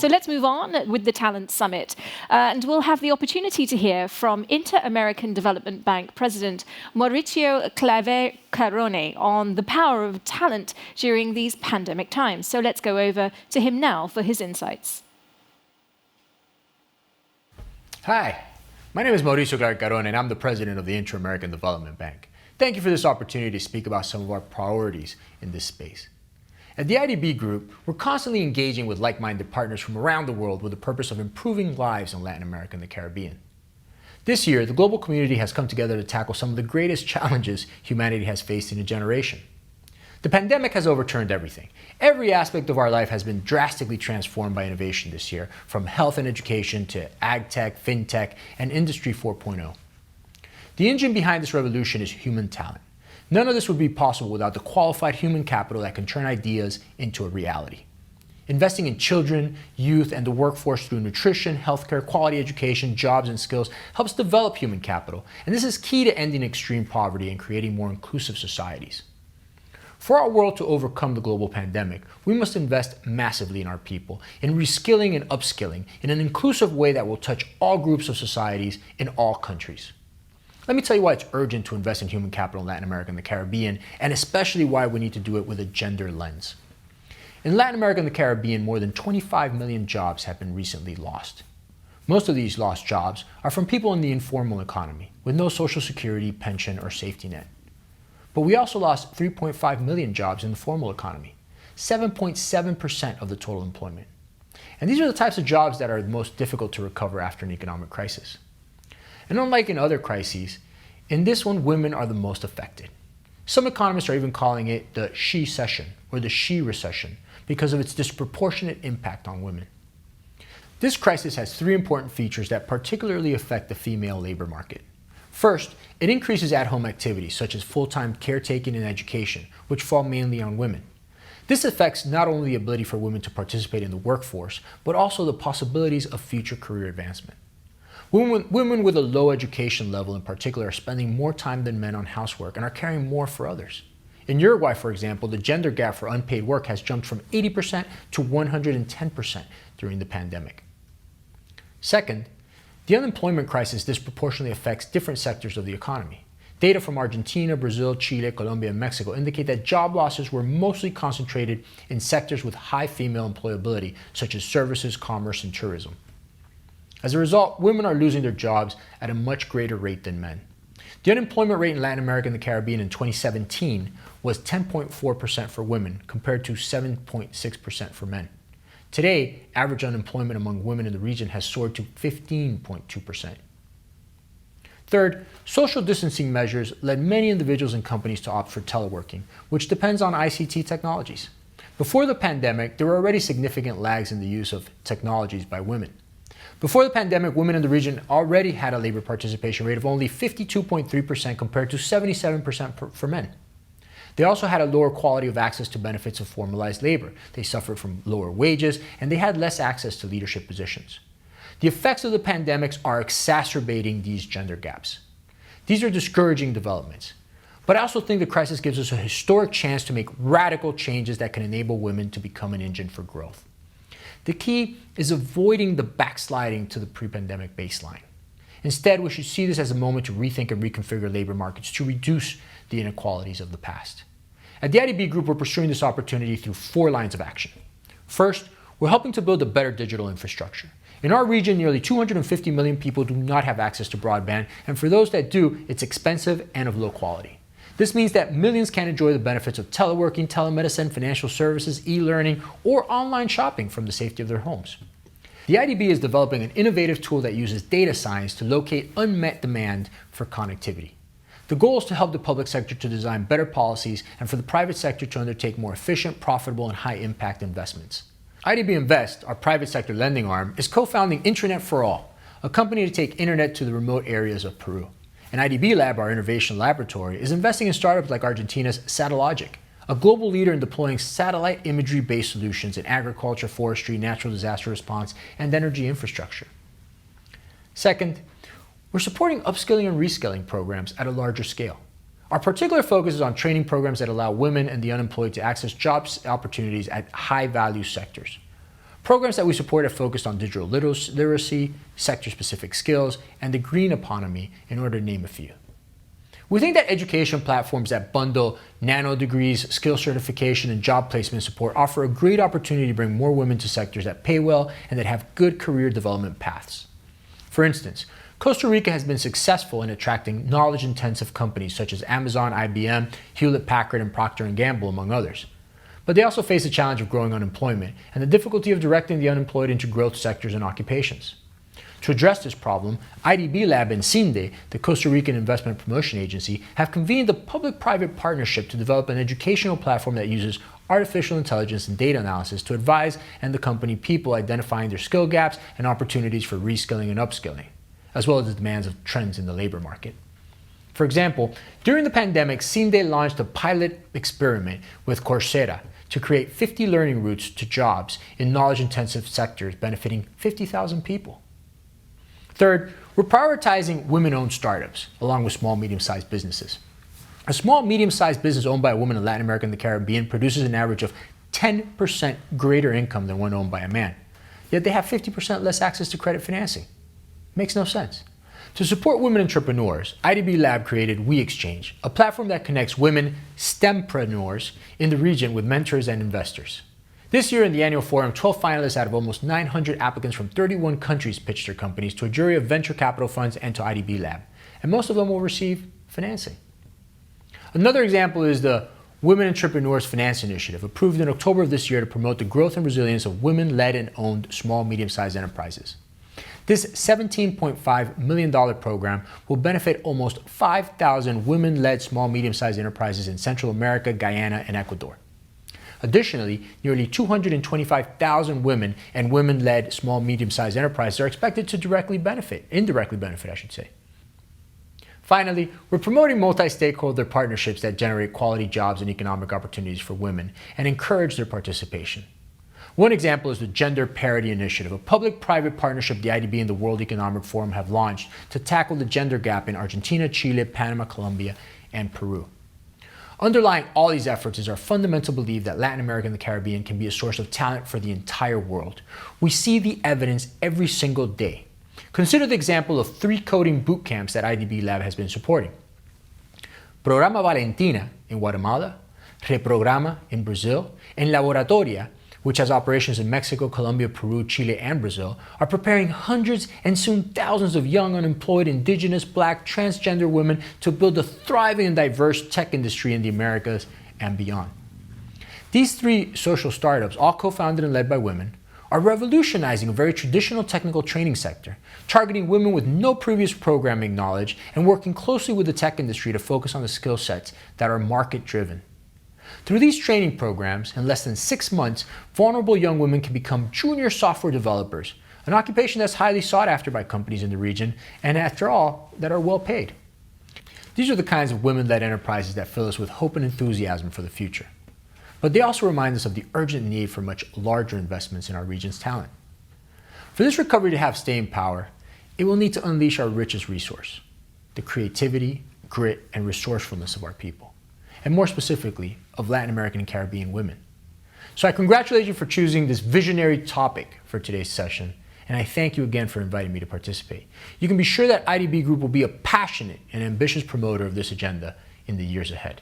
let's move on with the Talent Summit. And we'll have the opportunity to hear from Inter-American Development Bank President Mauricio Clave-Carone on the power of talent during these pandemic times. So let's go over to him now for his insights. Hi, my name is Mauricio Clave-Carone and I'm the president of the Inter-American Development Bank. Thank you for this opportunity to speak about some of our priorities in this space. At the IDB Group, we're constantly engaging with like-minded partners from around the world with the purpose of improving lives in Latin America and the Caribbean. This year, the global community has come together to tackle some of the greatest challenges humanity has faced in a generation. The pandemic has overturned everything. Every aspect of our life has been drastically transformed by innovation this year, from health and education to ag tech, fintech, and Industry 4.0. The engine behind this revolution is human talent. None of this would be possible without the qualified human capital that can turn ideas into a reality. Investing in children, youth, and the workforce through nutrition, healthcare, quality education, jobs, and skills helps develop human capital, and this is key to ending extreme poverty and creating more inclusive societies. For our world to overcome the global pandemic, we must invest massively in our people, in reskilling and upskilling in an inclusive way that will touch all groups of societies in all countries. Let me tell you why it's urgent to invest in human capital in Latin America and the Caribbean, and especially why we need to do it with a gender lens. In Latin America and the Caribbean, more than 25 million jobs have been recently lost. Most of these lost jobs are from people in the informal economy, with no social security, pension, or safety net. But we also lost 3.5 million jobs in the formal economy, 7.7% of the total employment. And these are the types of jobs that are the most difficult to recover after an economic crisis. And unlike in other crises, in this one, women are the most affected. Some economists are even calling it the she-cession or the she-recession because of its disproportionate impact on women. This crisis has three important features that particularly affect the female labor market. First, it increases at-home activities such as full-time caretaking and education, which fall mainly on women. This affects not only the ability for women to participate in the workforce, but also the possibilities of future career advancement. Women with a low education level in particular are spending more time than men on housework and are caring more for others. In Uruguay, for example, the gender gap for unpaid work has jumped from 80% to 110% during the pandemic. Second, the unemployment crisis disproportionately affects different sectors of the economy. Data from Argentina, Brazil, Chile, Colombia, and Mexico indicate that job losses were mostly concentrated in sectors with high female employability, such as services, commerce, and tourism. As a result, women are losing their jobs at a much greater rate than men. The unemployment rate in Latin America and the Caribbean in 2017 was 10.4% for women compared to 7.6% for men. Today, average unemployment among women in the region has soared to 15.2%. Third, social distancing measures led many individuals and companies to opt for teleworking, which depends on ICT technologies. Before the pandemic, there were already significant lags in the use of technologies by women. Before the pandemic, women in the region already had a labor participation rate of only 52.3% compared to 77% for men. They also had a lower quality of access to benefits of formalized labor. They suffered from lower wages, and they had less access to leadership positions. The effects of the pandemics are exacerbating these gender gaps. These are discouraging developments. But I also think the crisis gives us a historic chance to make radical changes that can enable women to become an engine for growth. The key is avoiding the backsliding to the pre-pandemic baseline. Instead, we should see this as a moment to rethink and reconfigure labor markets to reduce the inequalities of the past. At the IDB Group, we're pursuing this opportunity through 4 lines of action. First, we're helping to build a better digital infrastructure. In our region, nearly 250 million people do not have access to broadband, and for those that do, it's expensive and of low quality. This means that millions can't enjoy the benefits of teleworking, telemedicine, financial services, e-learning, or online shopping from the safety of their homes. The IDB is developing an innovative tool that uses data science to locate unmet demand for connectivity. The goal is to help the public sector to design better policies and for the private sector to undertake more efficient, profitable, and high-impact investments. IDB Invest, our private sector lending arm, is co-founding Internet for All, a company to take internet to the remote areas of Peru. And IDB Lab, our innovation laboratory, is investing in startups like Argentina's Satellogic, a global leader in deploying satellite imagery-based solutions in agriculture, forestry, natural disaster response, and energy infrastructure. Second, we're supporting upskilling and reskilling programs at a larger scale. Our particular focus is on training programs that allow women and the unemployed to access job opportunities at high-value sectors. Programs that we support are focused on digital literacy, sector-specific skills, and the green economy, in order to name a few. We think that education platforms that bundle nano degrees, skill certification, and job placement support offer a great opportunity to bring more women to sectors that pay well and that have good career development paths. For instance, Costa Rica has been successful in attracting knowledge-intensive companies such as Amazon, IBM, Hewlett-Packard, and Procter & Gamble, among others. But they also face the challenge of growing unemployment and the difficulty of directing the unemployed into growth sectors and occupations. To address this problem, IDB Lab and CINDE, the Costa Rican Investment Promotion Agency, have convened a public-private partnership to develop an educational platform that uses artificial intelligence and data analysis to advise and accompany people identifying their skill gaps and opportunities for reskilling and upskilling, as well as the demands of trends in the labor market. For example, during the pandemic, CINDE launched a pilot experiment with Coursera to create 50 learning routes to jobs in knowledge-intensive sectors benefiting 50,000 people. Third, we're prioritizing women-owned startups, along with small, medium-sized businesses. A small, medium-sized business owned by a woman in Latin America and the Caribbean produces an average of 10% greater income than one owned by a man. Yet they have 50% less access to credit financing. Makes no sense. To support women entrepreneurs, IDB Lab created WeExchange, a platform that connects women STEMpreneurs in the region with mentors and investors. This year in the annual forum, 12 finalists out of almost 900 applicants from 31 countries pitched their companies to a jury of venture capital funds and to IDB Lab, and most of them will receive financing. Another example is the Women Entrepreneurs Finance Initiative, approved in October of this year to promote the growth and resilience of women-led and owned small, medium-sized enterprises. This $17.5 million program will benefit almost 5,000 women-led small, medium-sized enterprises in Central America, Guyana, and Ecuador. Additionally, nearly 225,000 women and women-led small, medium-sized enterprises are expected to indirectly benefit, I should say. Finally, we're promoting multi-stakeholder partnerships that generate quality jobs and economic opportunities for women and encourage their participation. One example is the Gender Parity Initiative, a public-private partnership the IDB and the World Economic Forum have launched to tackle the gender gap in Argentina, Chile, Panama, Colombia, and Peru. Underlying all these efforts is our fundamental belief that Latin America and the Caribbean can be a source of talent for the entire world. We see the evidence every single day. Consider the example of 3 coding boot camps that IDB Lab has been supporting. Programa Valentina in Guatemala, Reprograma in Brazil, and Laboratoria, which has operations in Mexico, Colombia, Peru, Chile, and Brazil, are preparing hundreds and soon thousands of young, unemployed, indigenous, black, transgender women to build a thriving and diverse tech industry in the Americas and beyond. These 3 social startups, all co-founded and led by women, are revolutionizing a very traditional technical training sector, targeting women with no previous programming knowledge and working closely with the tech industry to focus on the skill sets that are market-driven. Through these training programs, in less than 6 months, vulnerable young women can become junior software developers, an occupation that's highly sought after by companies in the region, and after all, that are well paid. These are the kinds of women-led enterprises that fill us with hope and enthusiasm for the future. But they also remind us of the urgent need for much larger investments in our region's talent. For this recovery to have staying power, it will need to unleash our richest resource, the creativity, grit, and resourcefulness of our people, and more specifically, of Latin American and Caribbean women. So I congratulate you for choosing this visionary topic for today's session, and I thank you again for inviting me to participate. You can be sure that IDB Group will be a passionate and ambitious promoter of this agenda in the years ahead.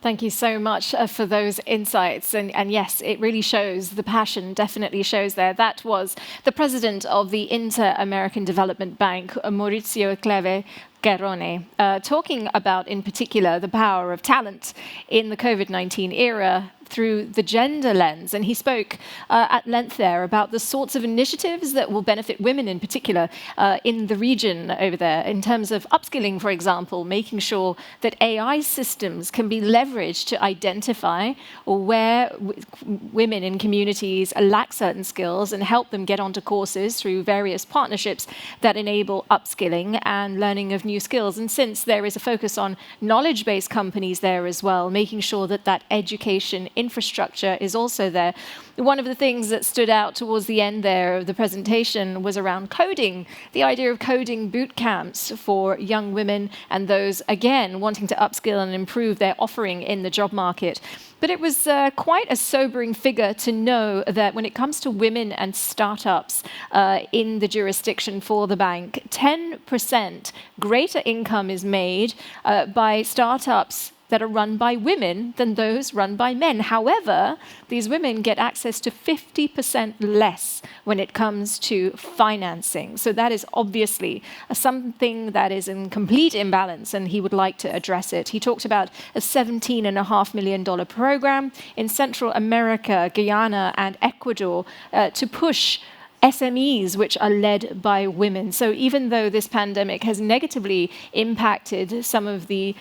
Thank you so much for those insights. And yes, it really shows, the passion definitely shows there. That was the president of the Inter-American Development Bank, Mauricio Clave-Carone, talking about, in particular, the power of talent in the COVID-19 era through the gender lens. And he spoke at length there about the sorts of initiatives that will benefit women in particular in the region over there, in terms of upskilling, for example, making sure that AI systems can be leveraged to identify where women in communities lack certain skills and help them get onto courses through various partnerships that enable upskilling and learning of new skills. And since there is a focus on knowledge-based companies there as well, making sure that that education infrastructure is also there. One of the things that stood out towards the end there of the presentation was around coding, the idea of coding boot camps for young women and those, again, wanting to upskill and improve their offering in the job market. But it was quite a sobering figure to know that when it comes to women and startups in the jurisdiction for the bank, 10% greater income is made by startups that are run by women than those run by men. However, these women get access to 50% less when it comes to financing. So that is obviously something that is in complete imbalance, and he would like to address it. He talked about a $17.5 million program in Central America, Guyana, and Ecuador to push SMEs which are led by women. So even though this pandemic has negatively impacted some of the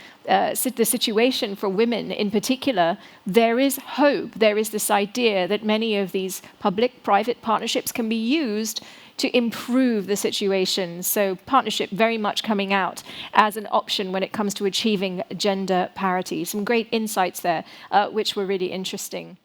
situation for women in particular, there is hope. There is this idea that many of these public-private partnerships can be used to improve the situation. So partnership very much coming out as an option when it comes to achieving gender parity. Some great insights there, which were really interesting.